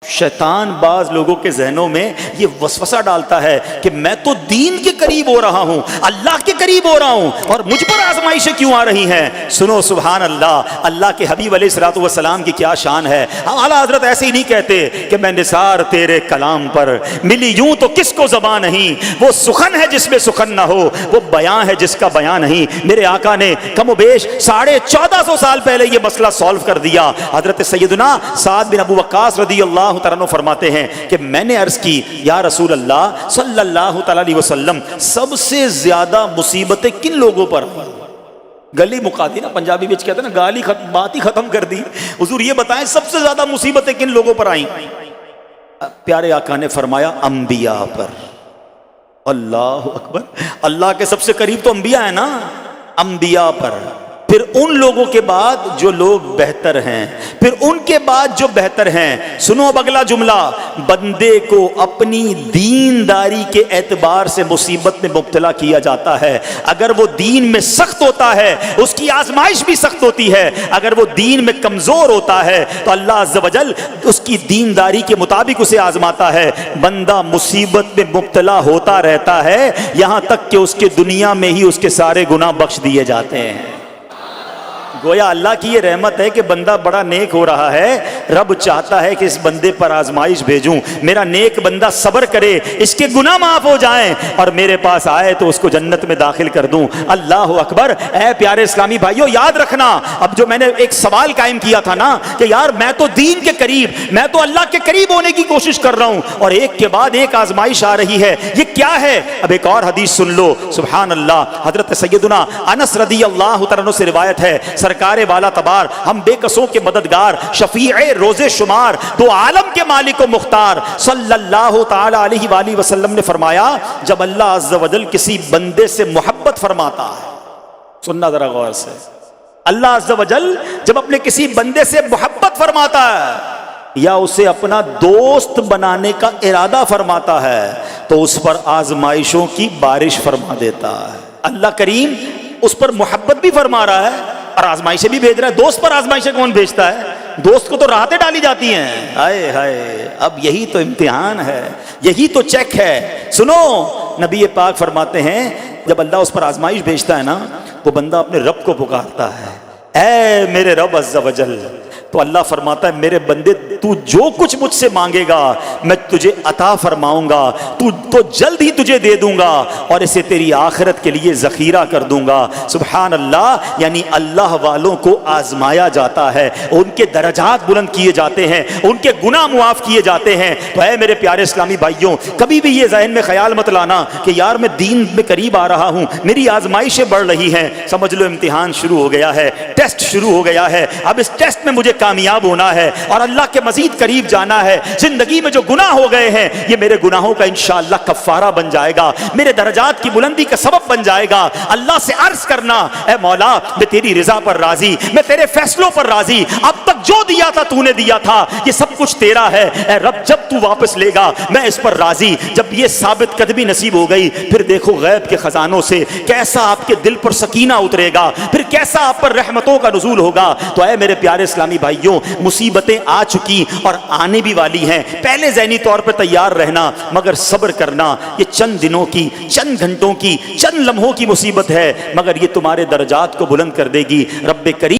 شیطان بعض لوگوں کے ذہنوں میں یہ وسوسہ ڈالتا ہے کہ میں تو دین کے قریب ہو رہا ہوں، اللہ کے قریب ہو رہا ہوں، اور مجھ پر آزمائشیں کیوں آ رہی ہیں؟ سنو سبحان اللہ، اللہ کے حبیب علیہ الصلوۃ والسلام کی کیا شان ہے۔ اعلیٰ حضرت ایسے ہی نہیں کہتے کہ میں نثار تیرے کلام پر، ملی یوں تو کس کو زبان نہیں، وہ سخن ہے جس میں سخن نہ ہو، وہ بیان ہے جس کا بیان نہیں۔ میرے آقا نے کم و بیش 1450 سال پہلے یہ مسئلہ سالو کر دیا۔ حضرت سیدنا سعد بن ابو وقاص رضی اللہ تعالیٰ عنہ فرماتے ہیں کہ میں نے عرض کی یا رسول اللہ صلی اللہ تعالیٰ علیہ وسلم، سب سے زیادہ مصیبتیں کن لوگوں پر؟ گلی مکا دی نا، پنجابی بچ کہتے ہیں نا، گالی بات ہی ختم کر دی۔ حضور یہ بتائیں سب سے زیادہ مصیبتیں کن لوگوں پر آئیں؟ پیارے آقا نے فرمایا انبیاء پر۔ اللہ اکبر، اللہ کے سب سے قریب تو انبیاء ہیں نا، انبیاء پر، پھر ان لوگوں کے بعد جو لوگ بہتر ہیں، پھر ان کے بعد جو بہتر ہیں۔ سنو اب اگلا جملہ، بندے کو اپنی دینداری کے اعتبار سے مصیبت میں مبتلا کیا جاتا ہے۔ اگر وہ دین میں سخت ہوتا ہے اس کی آزمائش بھی سخت ہوتی ہے، اگر وہ دین میں کمزور ہوتا ہے تو اللہ عز و جل اس کی دینداری کے مطابق اسے آزماتا ہے۔ بندہ مصیبت میں مبتلا ہوتا رہتا ہے یہاں تک کہ اس کے دنیا میں ہی اس کے سارے گناہ بخش دیے جاتے ہیں۔ گویا اللہ کی یہ رحمت ہے کہ بندہ بڑا نیک ہو رہا ہے، رب چاہتا ہے کہ اس بندے پر آزمائش بھیجوں، میرا نیک بندہ صبر کرے، اس کے گناہ معاف ہو جائیں اور میرے پاس آئے تو اس کو جنت میں داخل کر دوں۔ اللہ اکبر۔ اے پیارے اسلامی بھائیوں، یاد رکھنا، اب جو میں نے ایک سوال قائم کیا تھا نا کہ یار میں تو دین کے قریب، میں تو اللہ کے قریب ہونے کی کوشش کر رہا ہوں اور ایک کے بعد ایک آزمائش آ رہی ہے، یہ کیا ہے؟ اب ایک اور حدیث سن لو، سبحان اللہ۔ حضرت سیدنا انس رضی اللہ تعالیٰ عنہ سے روایت ہے، سرکار والا تبار، ہم بے کسوں کے مددگار، شفیع روز شمار، دو عالم کے مالک و مختار، صلی اللہ تعالی علیہ وآلہ وسلم نے فرمایا، جب اللہ عز و جل کسی بندے سے محبت فرماتا ہے، سننا ذرا غور سے، اللہ عز و جل جب اپنے کسی بندے سے محبت فرماتا ہے یا اسے اپنا دوست بنانے کا ارادہ فرماتا ہے تو اس پر آزمائشوں کی بارش فرما دیتا ہے۔ اللہ کریم اس پر محبت بھی فرما رہا ہے اور آزمائشیں بھی بھیج رہا ہے۔ دوست پر آزمائشیں کون بھیجتا ہے؟ دوست کو تو راحتیں ڈالی جاتی ہیں۔ ہائے ہائے، اب یہی تو امتحان ہے، یہی تو چیک ہے۔ سنو، نبی پاک فرماتے ہیں جب اللہ اس پر آزمائش بھیجتا ہے نا وہ بندہ اپنے رب کو پکارتا ہے، اے میرے رب عز و جل، تو اللہ فرماتا ہے میرے بندے تو جو کچھ مجھ سے مانگے گا میں تجھے عطا فرماؤں گا، تو جلد ہی تجھے دے دوں گا اور اسے تیری آخرت کے لیے ذخیرہ کر دوں گا۔ سبحان اللہ۔ یعنی اللہ والوں کو آزمایا جاتا ہے، ان کے درجات بلند کیے جاتے ہیں، ان کے گناہ معاف کیے جاتے ہیں۔ تو اے میرے پیارے اسلامی بھائیوں، کبھی بھی یہ ذہن میں خیال مت لانا کہ یار میں دین میں قریب آ رہا ہوں، میری آزمائشیں بڑھ رہی ہیں۔ سمجھ لو امتحان شروع ہو گیا ہے، ٹیسٹ شروع ہو گیا ہے، اب اس ٹیسٹ میں مجھے کامیاب ہونا ہے اور اللہ کے مزید قریب جانا ہے۔ زندگی میں جو گناہ ہو گئے ہیں یہ میرے گناہوں کا انشاءاللہ کفارہ بن جائے گا، میرے درجات کی بلندی کا سبب بن جائے گا۔ اللہ سے عرض کرنا، اے مولا میں تیری رضا پر راضی، میں تیرے فیصلوں پر راضی، اب تک جو دیا تھا تو نے دیا تھا، یہ سب کچھ تیرا ہے۔ اے رب جب تو واپس لے گا میں اس پر راضی۔ جب یہ ثابت قدمی نصیب ہو گئی پھر دیکھو غیب کے خزانوں سے کیسا آپ کے دل پر سکینہ اترے گا، پھر کیسا آپ پر رحمتوں کا نزول ہوگا۔ تو اے میرے پیارے اسلامی بھائیوں، مصیبتیں آ چکی اور آنے بھی والی ہیں، پہلے ذہنی طور پر تیار رہنا مگر صبر کرنا۔ یہ چند دنوں کی، چند گھنٹوں کی، چند لمحوں کی مصیبت ہے مگر یہ تمہارے درجات کو بلند کر دے گی۔ رب کریم